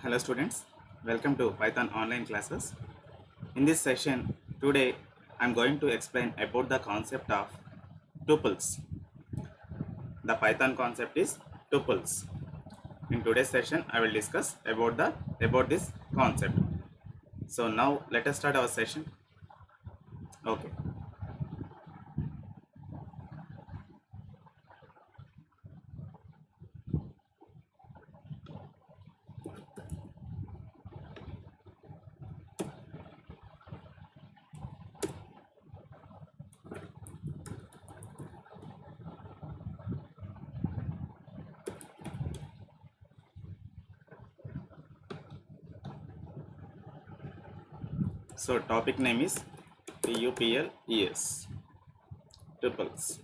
Hello students, welcome to Python online classes. In this session today I am going to explain about the concept of tuples. The Python concept is tuples. In today's session I will discuss about this concept. So now let us start our session. Okay. So topic name is TUPLES, tuples.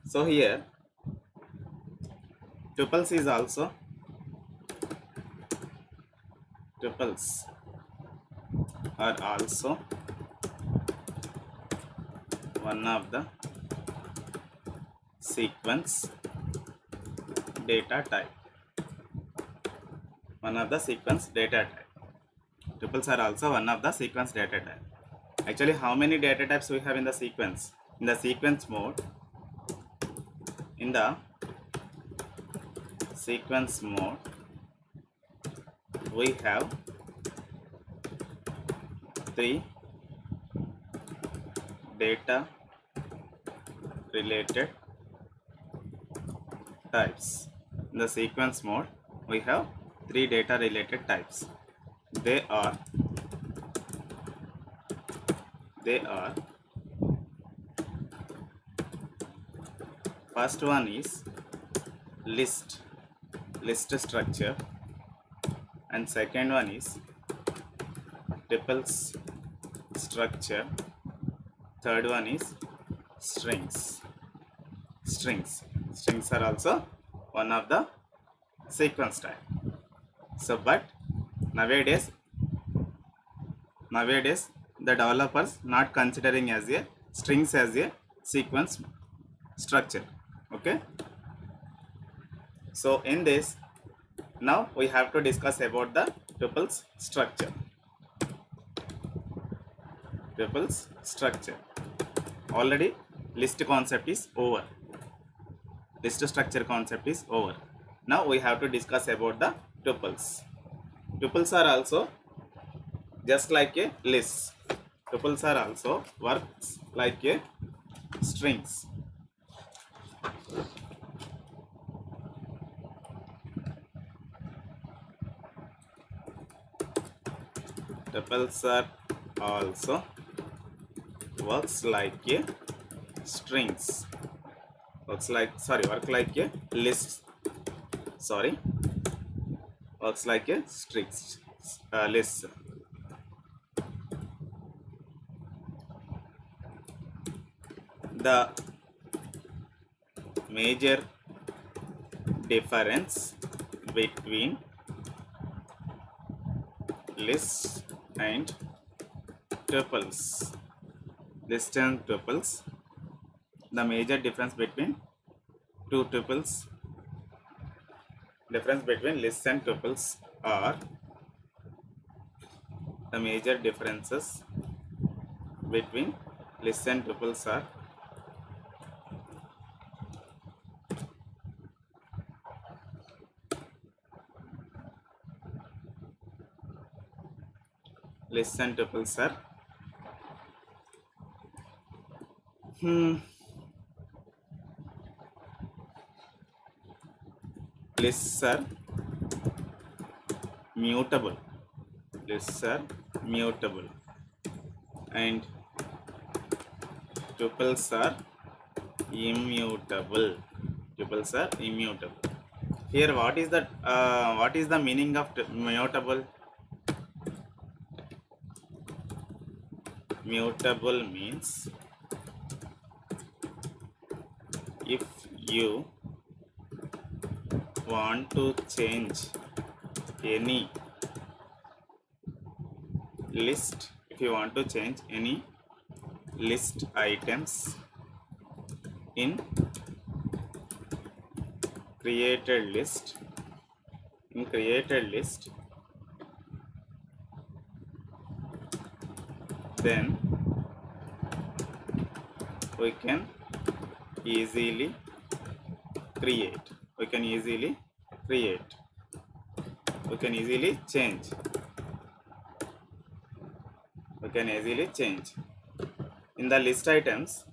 So here tuples is also tuples are also one of the sequence data type. One of the sequence data type. Tuples are also one of the sequence data type. Actually, how many data types we have in the sequence? In the sequence mode, we have three data related types. In the sequence mode, we have three data related types. They are first one is list structure, and second one is tuples structure, third one is strings. Strings are also one of the sequence type. So but nowadays the developers not considering as a strings as a sequence structure. Okay, so in this now we have to discuss about the tuples structure. Already list concept is over, list structure concept is over. Now we have to discuss about the tuples. Tuples are also just like a list. Tuples are also works like a strings. Tuples are also works like a strings. Work like a list. Works like a strings list. The major difference between lists and tuples. The major difference between two tuples, difference between lists and tuples are the major differences between lists and tuples are lists and tuples are lists are mutable. And tuples are immutable. Here what is the meaning of mutable? Mutable means if you want to change any list, if you want to change any list items in created list, then we can easily create, we can easily change, in the list items.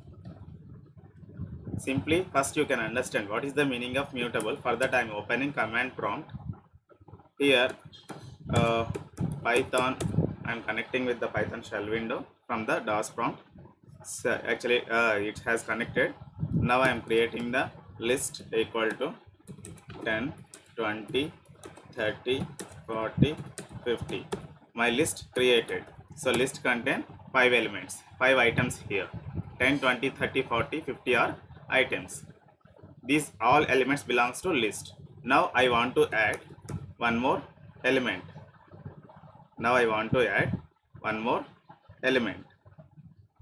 Simply first you can understand what is the meaning of mutable. For that I am opening command prompt. Here Python, I am connecting with the Python shell window from the DOS prompt. So actually it has connected. Now I am creating the list equal to 10, 20, 30, 40, 50. My list created. So list contain 5 elements, 5 items here. 10, 20, 30, 40, 50 are items. These all elements belongs to list. Now I want to add one more element.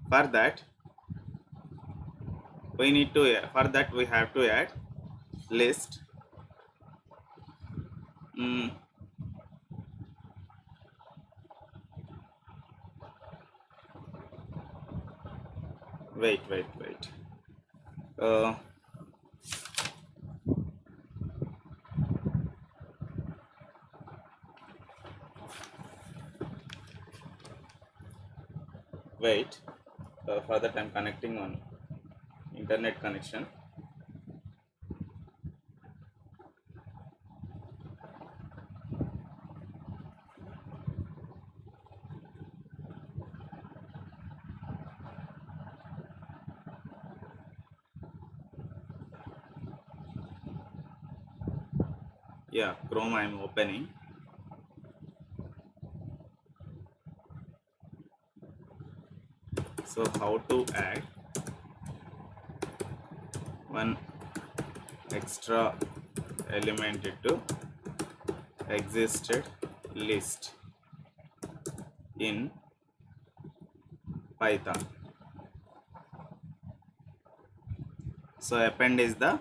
For that we have to add list wait uh, for that I'm connecting on internet connection. Yeah, Chrome I am opening. So how to add one extra element into existed list in Python. So append is the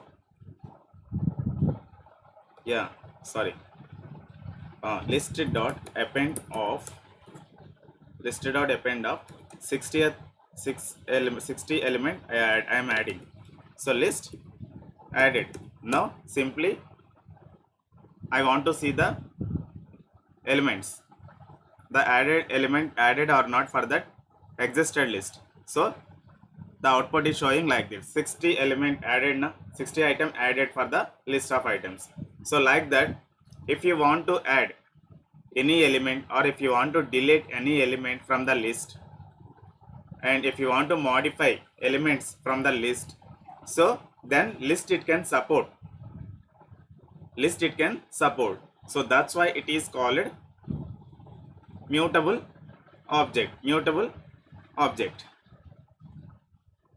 listed dot append of 60 element I am adding. So list added. Now simply I want to see the elements, the added element added or not for that existed list. So the output is showing like this: 60 element added, 60 item added for the list of items. So like that, if you want to add any element or if you want to delete any element from the list, and if you want to modify elements from the list, so then list it can support. So that's why it is called mutable object.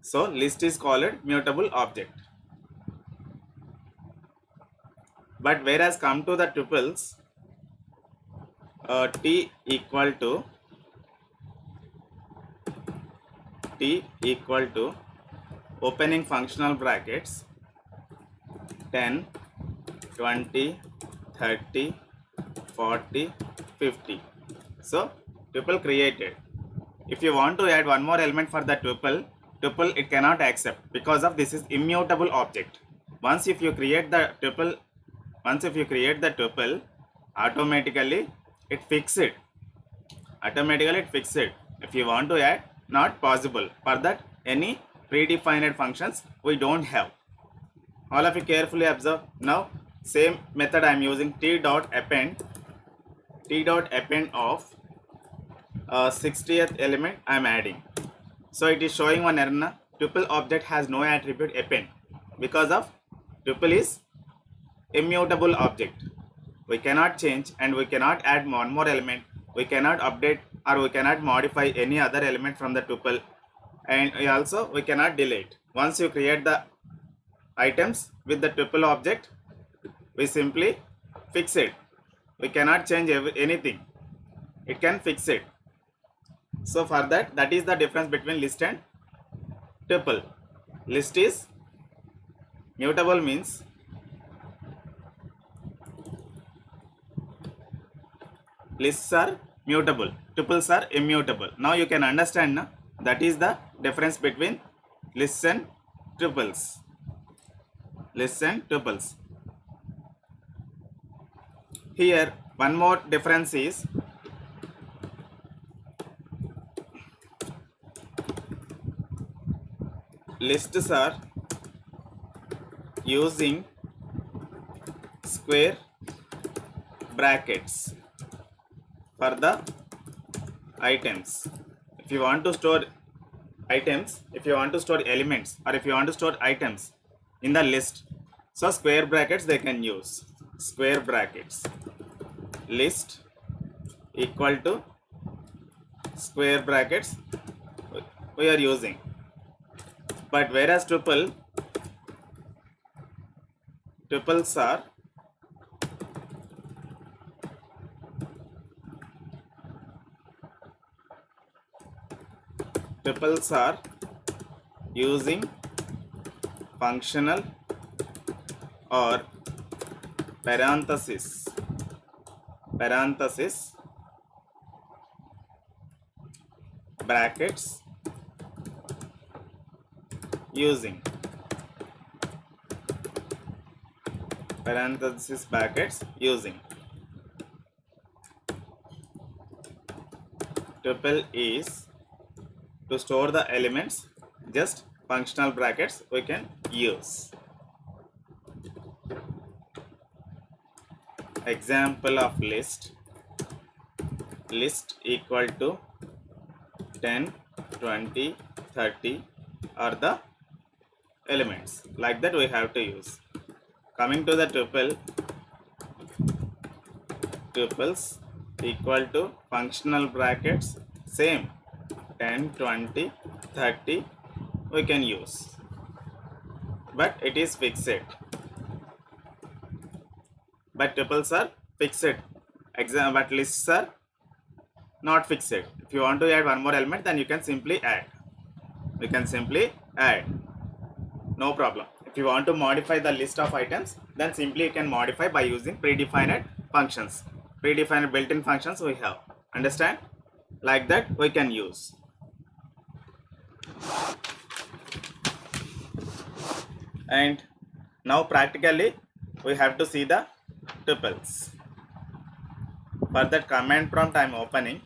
So list is called mutable object. But whereas come to the tuples, t equal to opening functional brackets 10, 20, 30, 40, 50. So tuple created. If you want to add one more element for the tuple it cannot accept, because of this is immutable object. Once if you create the tuple, automatically it fixes it. If you want to add, not possible. For that any predefined functions we don't have. All of you carefully observe. Now same method I am using, t dot append of 60th element I am adding. So it is showing one error. Tuple object has no attribute append, because of tuple is immutable object. We cannot change and we cannot add one more element. We cannot update or we cannot modify any other element from the tuple, and also we cannot delete. Once you create the items with the tuple object, we simply fix it. We cannot change anything. It can fix it. So for that is the difference between list and tuple. List is mutable, means lists are mutable, tuples are immutable. Now you can understand, na? That is the difference between lists and tuples. Lists and tuples. Here one more difference is lists are using square brackets for the items. If you want to store items, if you want to store elements, or if you want to store items in the list, so square brackets they can use. Square brackets. List equal to square brackets we are using. But whereas tuples are using functional or parenthesis brackets using parenthesis brackets using. Tuple is to store the elements, just functional brackets we can use. Example of list equal to 10, 20, 30 are the elements. Like that we have to use. Coming to the tuples equal to functional brackets, same 10, 20, 30 we can use, but it is fixed. But tuples are fixed, but lists are not fixed. If you want to add one more element, then you can simply add. No problem. If you want to modify the list of items, then simply you can modify by using predefined functions. Predefined built-in functions we have. Understand? Like that we can use. And now practically we have to see the tuples. For that command prompt I am opening.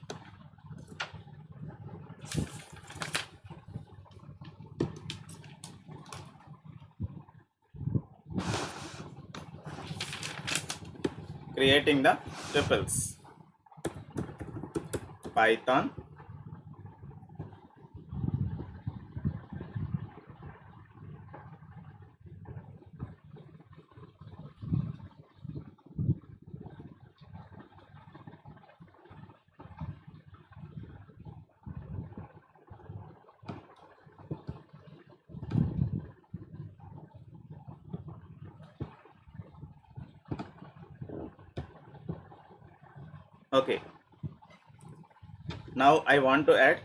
Creating the tuples. Python okay. Now I want to add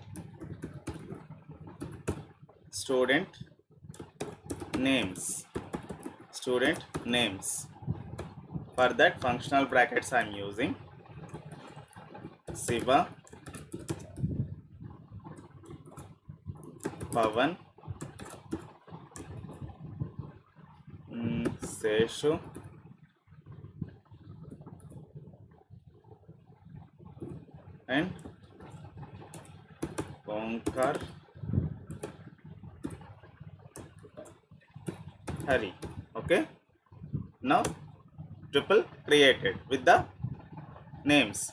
student names. For that functional brackets I am using Siva, Pavan, Seshu, and Omkar, Hari. Okay. Now tuple created with the names.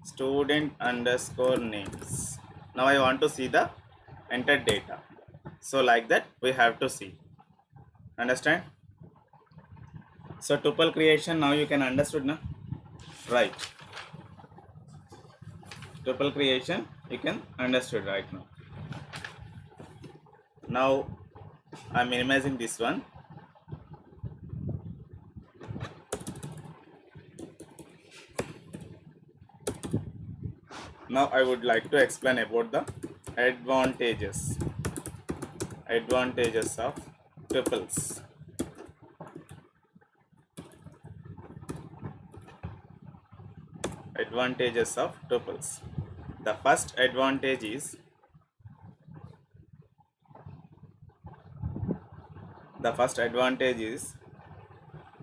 Student underscore names. Now I want to see the entered data. So like that we have to see. Understand? So tuple creation now you can understood na? Right. Tuple creation you can understood right now. Now I am minimizing this one. Now I would like to explain about the advantages of tuples. Advantages of tuples. The first advantage is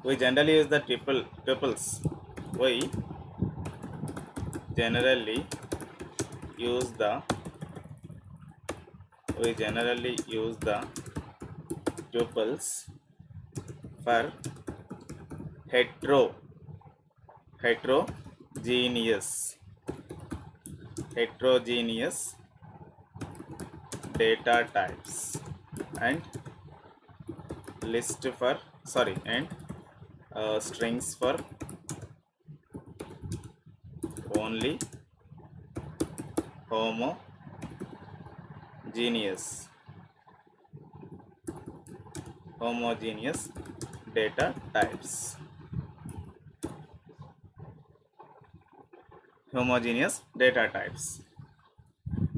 we generally use the tuples. We generally use the tuples for heterogeneous data types and strings for only homogeneous data types.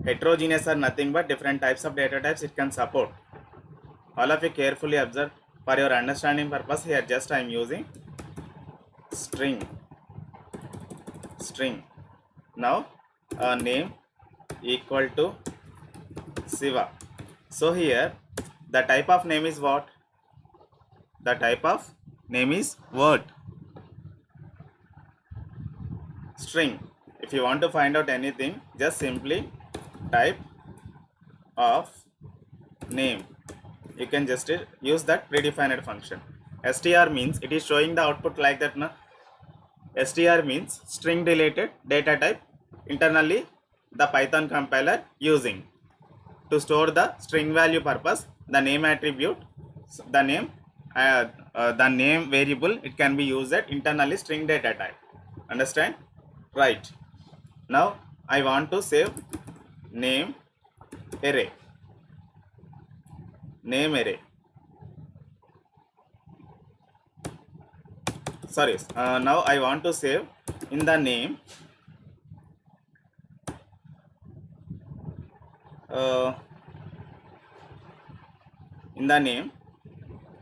Heterogeneous are nothing but different types of data types it can support. All of you carefully observe. For your understanding purpose, here just I am using string. Now name equal to Siva. So here the type of name is what? The type of name is word. String. If you want to find out anything, just simply type of name. You can just use that predefined function. str means it is showing the output like that. Na? str means string related data type. Internally the Python compiler using to store the string value purpose, the name attribute, the name variable, it can be used at internally string data type. Understand? Right. Now I want to save name array. Now I want to save in the name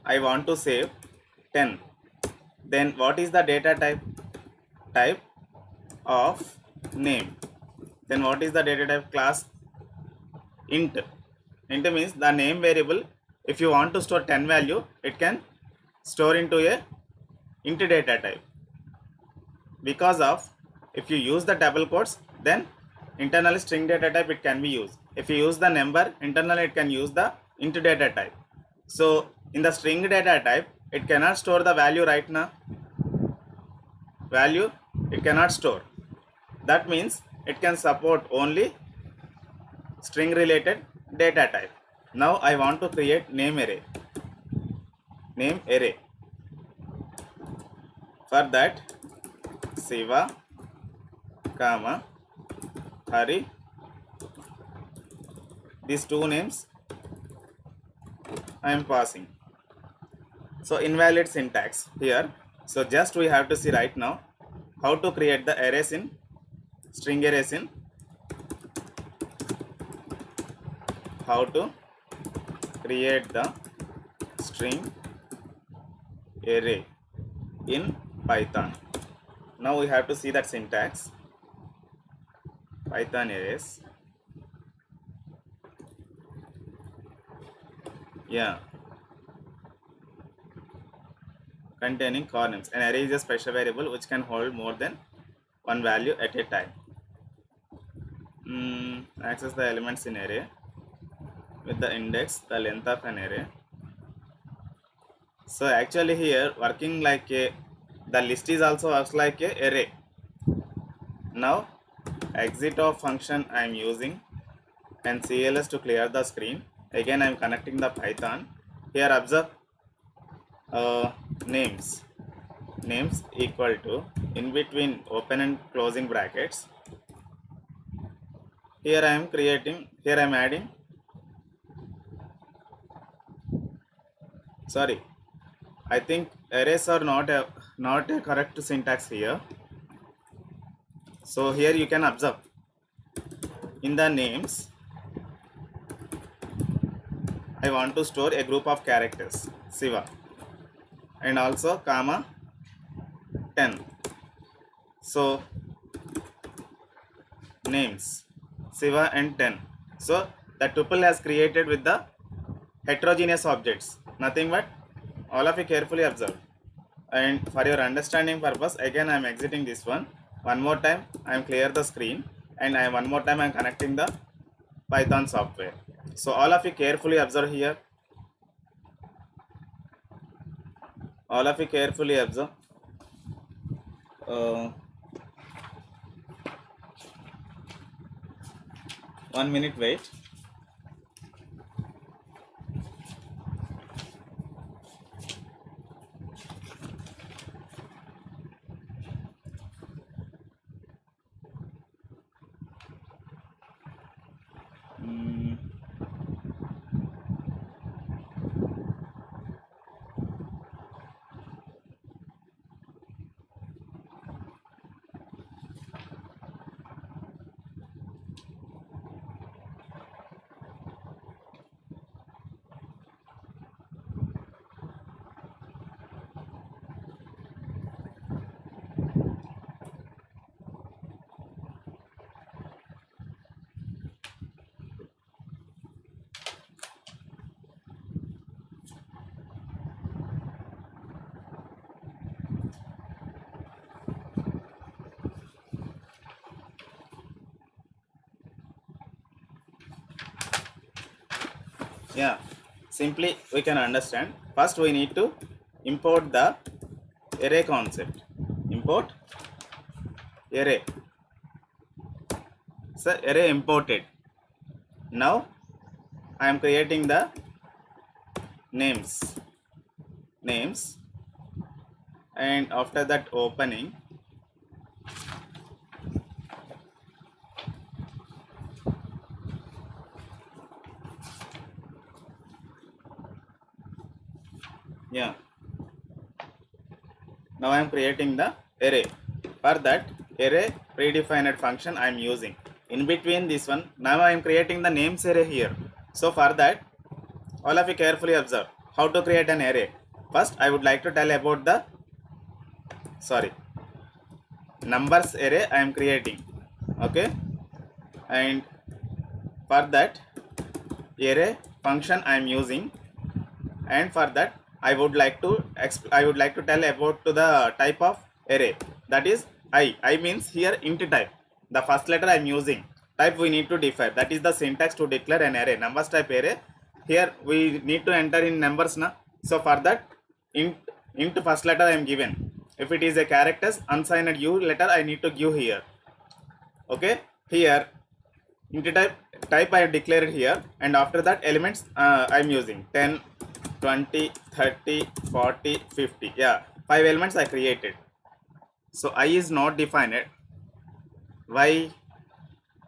I want to save 10. Then what is the data type of name? Then what is the data type? Class int. Int means the name variable. If you want to store 10 value, it can store into a int data type. Because of if you use the double quotes, then internal string data type it can be used. If you use the number, internally it can use the int data type. So in the string data type, it cannot store the value right now. Value it cannot store. That means it can support only string related data type. Now I want to create name array. For that, Siva, comma, Hari. These two names I am passing. So invalid syntax here. So just we have to see right now how to create the arrays in string arrays in how to create the string array in Python. Now we have to see that syntax. Python arrays. Containing columns. An array is a special variable which can hold more than one value at a time. Access the elements in array with the index, the length of an array. So actually here working like the list is also works like a array. Now exit of function I am using and CLS to clear the screen. Again I am connecting the Python. Here observe names equal to in between open and closing brackets. Here I am adding I think arrays are not a correct syntax here. So here you can observe in the names I want to store a group of characters Siva and also comma 10. So names Siva and 10. So the tuple has created with the heterogeneous objects, nothing but. All of you carefully observe, and for your understanding purpose again I am exiting this one more time. I am clear the screen, and one more time I am connecting the Python software. So all of you carefully observe here. All of you carefully observe. uh, 1 minute wait. Mm, yeah, simply we can understand. First we need to import the array concept. Import array. So array imported. Now I am creating the names, and after that opening, yeah, now I am creating the array. For that array predefined function I am using. In between this one, now I am creating the names array here. So for that, all of you carefully observe how to create an array. First I would like to tell about the numbers array I am creating. Okay, and for that array function I am using, and for that I would like to tell about to the type of array, that is I means here int type. The first letter I am using, type we need to define, that is the syntax to declare an array. Numbers type array, here we need to enter in numbers now. So for that int first letter I am given. If it is a characters unsigned u letter I need to give here. Okay, here int type I declared here, and after that elements I'm using 10, 20, 30, 40, 50. Yeah, 5 elements I created. So I is not defined. Why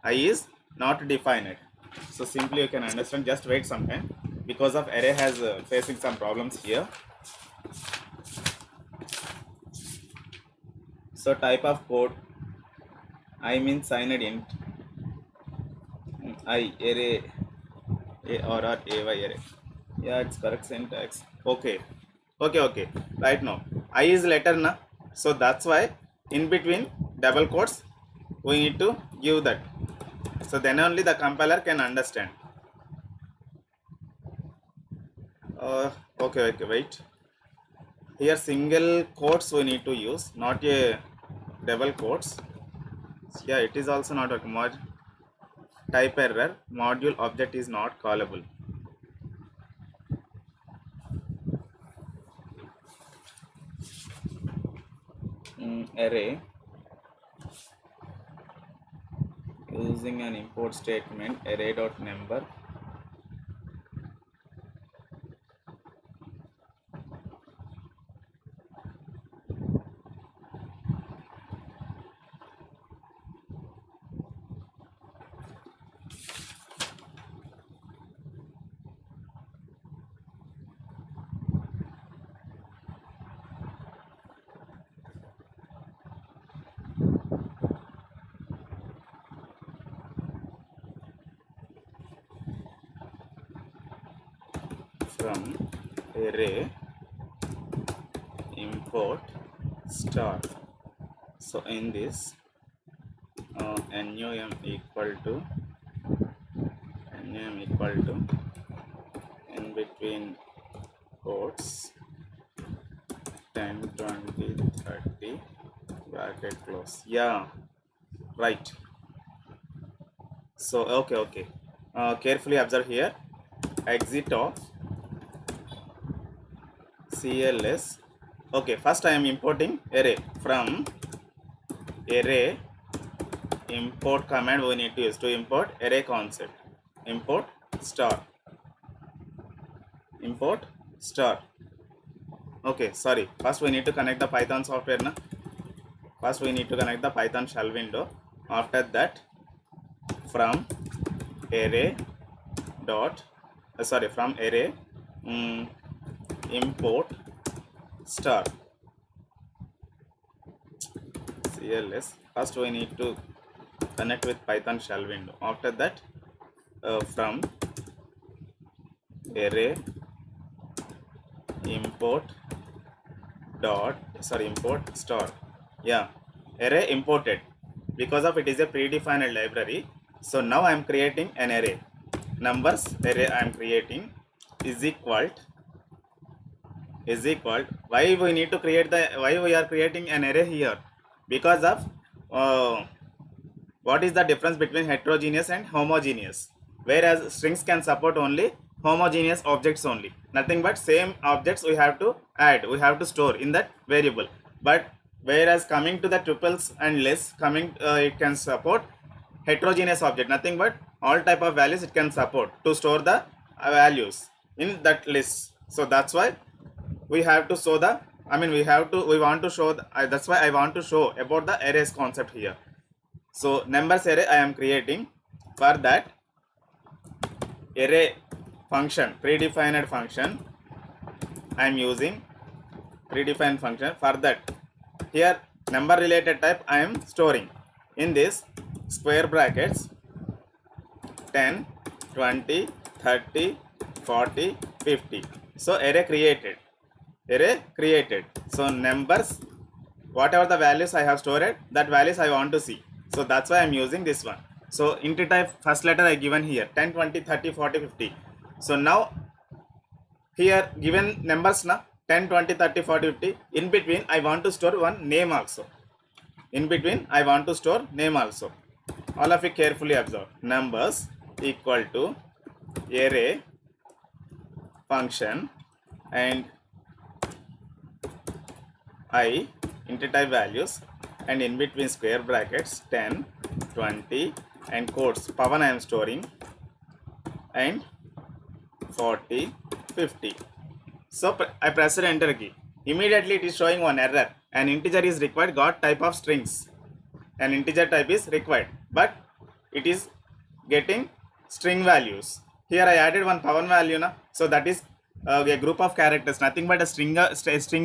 I is not defined? So simply you can understand. Just wait some time, because of array has facing some problems here. So type of code I means signed int I array a or ay array. Yeah, it's correct syntax. Okay, right. Now I is letter na, so that's why in between double quotes we need to give that, so then only the compiler can understand. Okay, wait. Here single quotes we need to use, not a double quotes. Yeah, it is also not a mod type error, module object is not callable. Array using an import statement array.number. from array import star. So in this num equal to in between quotes 10, 20, 30 bracket close. Yeah, right. So okay. Carefully observe here. Exit of CLS. Okay, first I am importing array. From array import command we need to use to import array concept. Import star. Okay, sorry. First we need to connect the Python software. First we need to connect the Python shell window. After that, from array import star CLS. First we need to connect with Python shell window. After that, from array import star. Yeah, array imported because of it is a predefined library. So now I am creating an array. Numbers array I am creating is equal. Why we need to create why we are creating an array here? Because of what is the difference between heterogeneous and homogeneous? Whereas strings can support only homogeneous objects only, nothing but same objects we have to add, we have to store in that variable. But whereas coming to the tuples and lists, it can support heterogeneous object, nothing but all type of values it can support to store the values in that list. So that's why we have to show the we want to show that's why I want to show about the arrays concept here. So numbers array I am creating. For that, array function, predefined function I am using. Predefined function. For that, here number related type I am storing in this square brackets 10, 20, 30, 40, 50. So array created. So numbers, whatever the values I have stored, that values I want to see. So that's why I am using this one. So int type first letter I given here 10, 20, 30, 40, 50. So now here given numbers 10, 20, 30, 40, 50. In between I want to store one name also. All of you carefully observe. Numbers equal to array function and I int type values, and in between square brackets 10, 20 and quotes Pavan I am storing, and 40, 50. So I press the enter key. Immediately it is showing one error. An integer is required, got type of strings. An integer type is required, but it is getting string values. Here I added one Pavan value so that is a group of characters, nothing but a string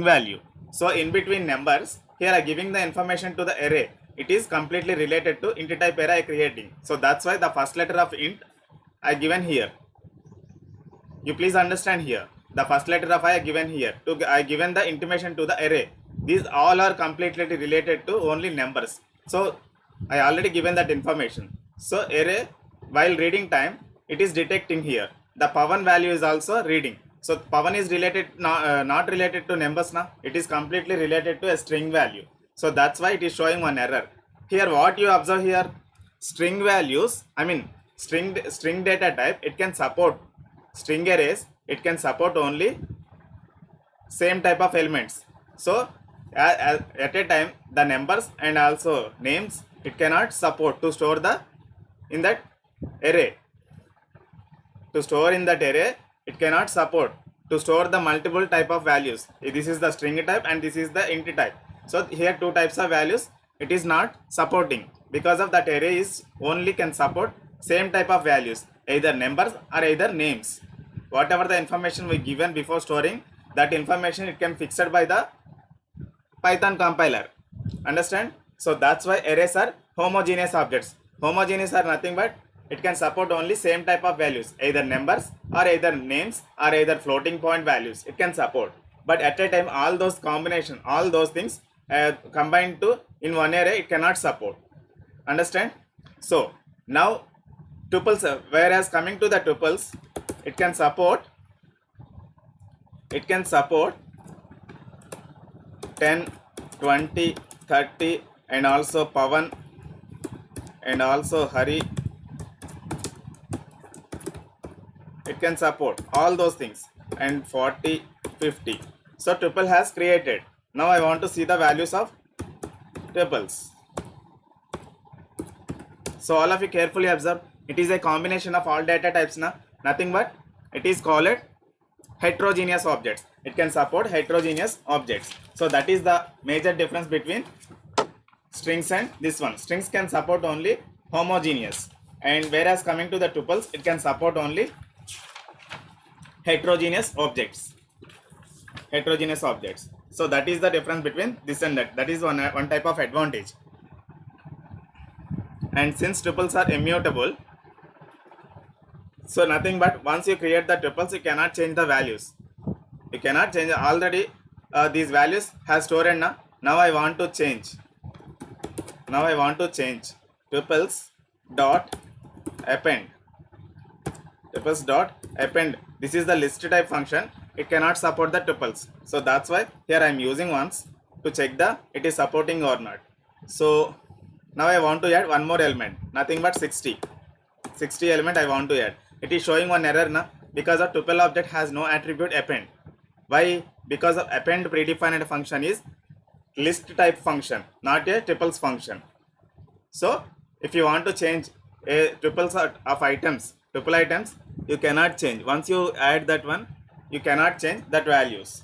value. So in between numbers, here I giving the information to the array. It is completely related to int type array I creating. So that's why the first letter of int I given here. You please understand here. The first letter of I given here. I given the information to the array. These all are completely related to only numbers. So I already given that information. So array, while reading time, it is detecting here. The Pavan value is also reading. So Pavan is related, not related to numbers now. It is completely related to a string value. So that's why it is showing one error. Here what you observe here, string values, string data type, it can support string arrays. It can support only same type of elements. So at a time the numbers and also names it cannot support to store in that array. To store in that array, it cannot support to store the multiple type of values. This is the string type and this is the int type. So here two types of values it is not supporting, because of that array is only can support same type of values, either numbers or either names. Whatever the information we given before storing, that information it can fixed by the Python compiler. Understand? So that's why arrays are homogeneous objects. Homogeneous are nothing but it can support only same type of values, either numbers or either names or either floating point values it can support. But at a time all those combination, all those things combined to in one array it cannot support. Understand? So now tuples, whereas coming to the tuples, it can support 10, 20, 30 and also Pavan and also Hari. It can support all those things, and 40, 50. So tuple has created. Now I want to see the values of tuples. So all of you carefully observe. It is a combination of all data types, nothing but it is called heterogeneous objects. It can support heterogeneous objects. So that is the major difference between strings and this one. Strings can support only homogeneous, and whereas coming to the tuples, it can support only heterogeneous objects. So that is the difference between this and that. That is one type of advantage. And since tuples are immutable, so nothing but once you create the tuples, you cannot change the values. You cannot change already. These values have stored, and now I want to change. Tuples dot append. This is the list type function. It cannot support the tuples. So that's why here I am using once to check the it is supporting or not. So now I want to add one more element. Nothing but 60 element I want to add. It is showing one error because of tuple object has no attribute append. Why? Because of append predefined function is list type function, not a tuples function. So if you want to change a tuples of items, tuple items, you cannot change. Once you add that one, you cannot change that values.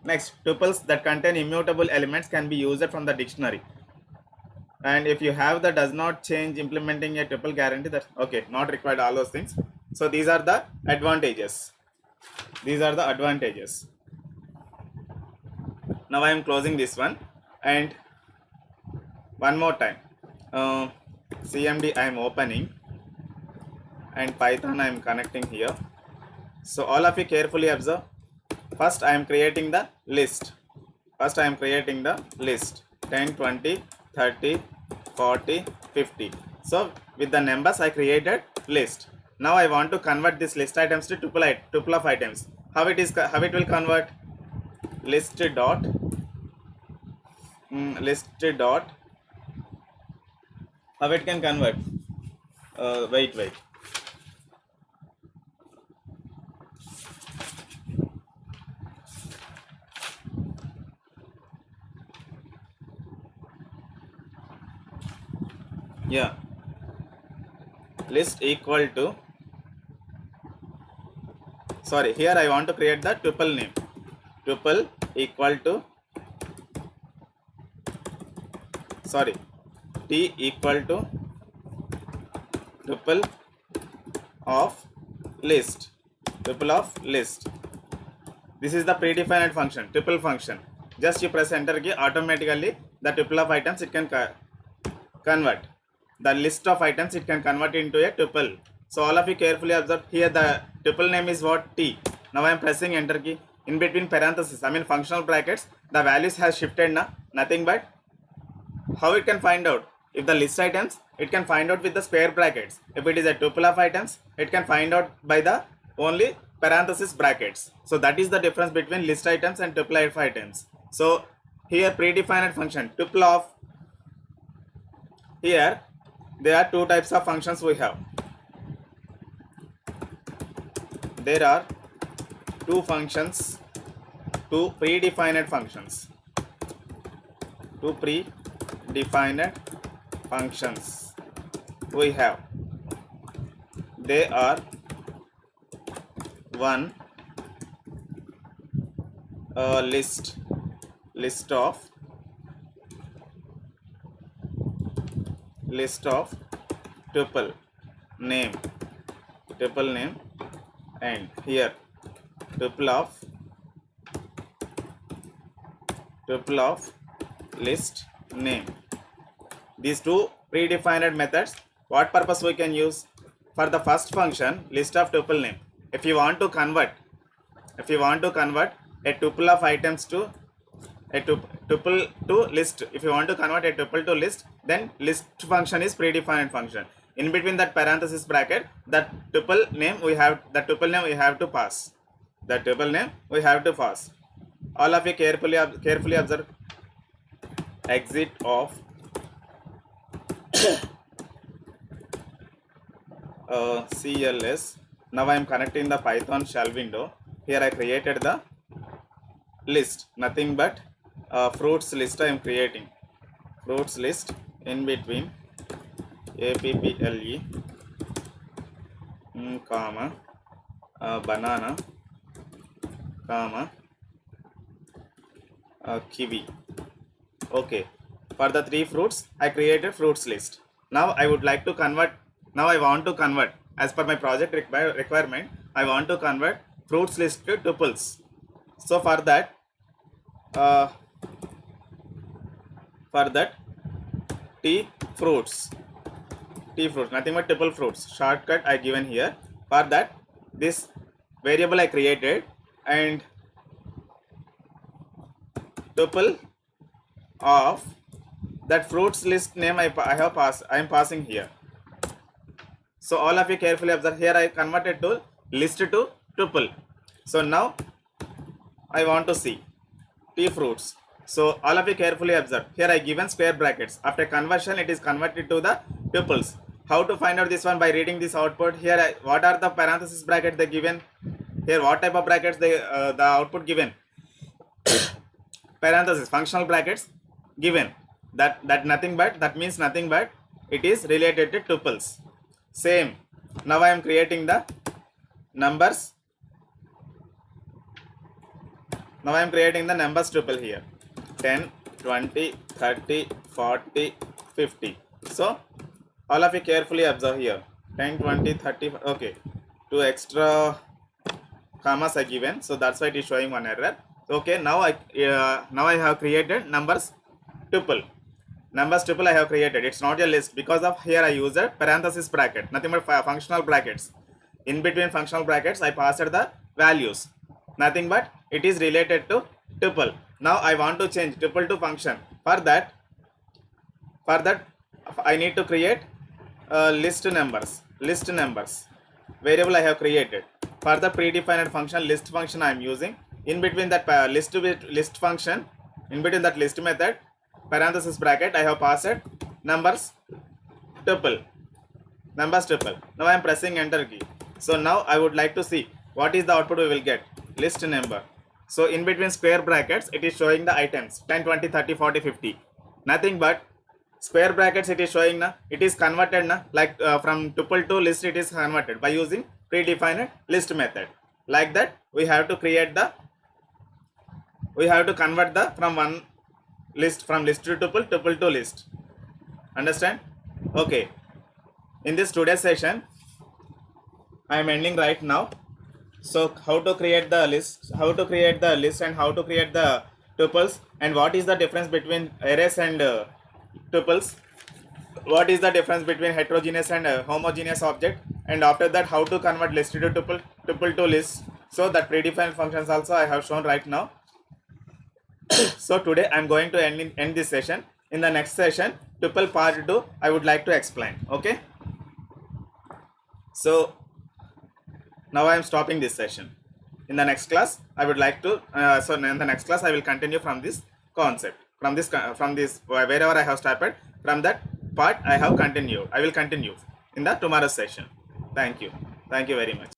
Next, tuples that contain immutable elements can be used from the dictionary. And if you have the does not change implementing a tuple guarantee, that okay, not required, all those things. So these are the advantages. Now I am closing this one, and one more time, CMD I am opening, and Python I am connecting here. So all of you carefully observe. First I am creating the list. 10, 20, 30, 40, 50. So with the numbers I created list. Now I want to convert this list items to tuple of items. How it will convert? List dot how it can convert? Wait. Yeah, list equal to, sorry, here I want to create the tuple name. Tuple equal to, sorry, T equal to tuple of list. This is the predefined function, tuple function. Just you press enter key, automatically the tuple of items it can convert. The list of items it can convert into a tuple. So all of you carefully observe. Here the tuple name is what? T. Now I am pressing enter key. In between parentheses, I mean functional brackets, the values has shifted nothing but how it can find out? If the list items, it can find out with the square brackets. If it is a tuple of items, it can find out by the only parenthesis brackets. So that is the difference between list items and tuple of items. So here predefined function, tuple of, here there are two types of functions we have. There are two functions, two predefined functions. We have. They are one list of tuple name, and here tuple of list name. These two predefined methods what purpose we can use? For the first function, list of tuple name. If you want to convert a tuple of items to a tuple to list, if you want to convert a tuple to list, then list function is predefined function. In between that parenthesis bracket, that tuple name we have to pass. That tuple name we have to pass. All of you carefully observe. Exit of CLS. Now I am connecting the Python shell window. Here I created the list, nothing but fruits list I am creating. Fruits list in between apple comma banana comma kiwi. Okay, for the three fruits I created fruits list. Now I want to convert as per my project requirement. I want to convert fruits list to tuples. So for that t fruits, nothing but tuple fruits shortcut I given here. For that, this variable I created and tuple of that fruits list name I am passing here. So all of you carefully observe. Here I converted to list to tuple. So now I want to see t fruits. So all of you carefully observe. Here I given square brackets. After conversion, it is converted to the tuples. How to find out this one? By reading this output. Here, what are the parenthesis brackets they given? Here, what type of brackets the output given? Parenthesis, functional brackets given. That means nothing but it is related to tuples. Same. Now I am creating the numbers. Now I am creating the numbers tuple here. 10, 20, 30, 40, 50. So all of you carefully observe here. 10, 20, 30. Okay. 2 extra commas are given. So that's why it is showing one error. Okay. Now I have created numbers tuple. Numbers tuple I have created. It's not a list because of here I use a parenthesis bracket. Nothing but functional brackets. In between functional brackets I passed the values. Nothing but it is related to tuple. Now I want to change tuple to function. For that I need to create list numbers variable I have created. For the predefined function, list function I am using. In between that list function, in between that list method, parenthesis bracket, I have passed numbers tuple. Now I am pressing enter key. So now I would like to see what is the output we will get. List number. So in between square brackets, it is showing the items 10, 20, 30, 40, 50. Nothing but square brackets it is showing it is converted like from tuple to list it is converted by using predefined list method. Like that we have to convert the from one list, from list to tuple to list. Understand? Okay. In this today's session I am ending right now. So how to create the list and how to create the tuples, and what is the difference between arrays and tuples, what is the difference between heterogeneous and homogeneous object, and after that how to convert list to tuple to list. So that predefined functions also I have shown right now. So today I am going to end this session. In the next session, tuple part 2 I would like to explain. Okay. So now I am stopping this session. In the next class I would like to in the next class I will continue from this concept, from this wherever I have started, from that part I will continue in the tomorrow's session. Thank you very much.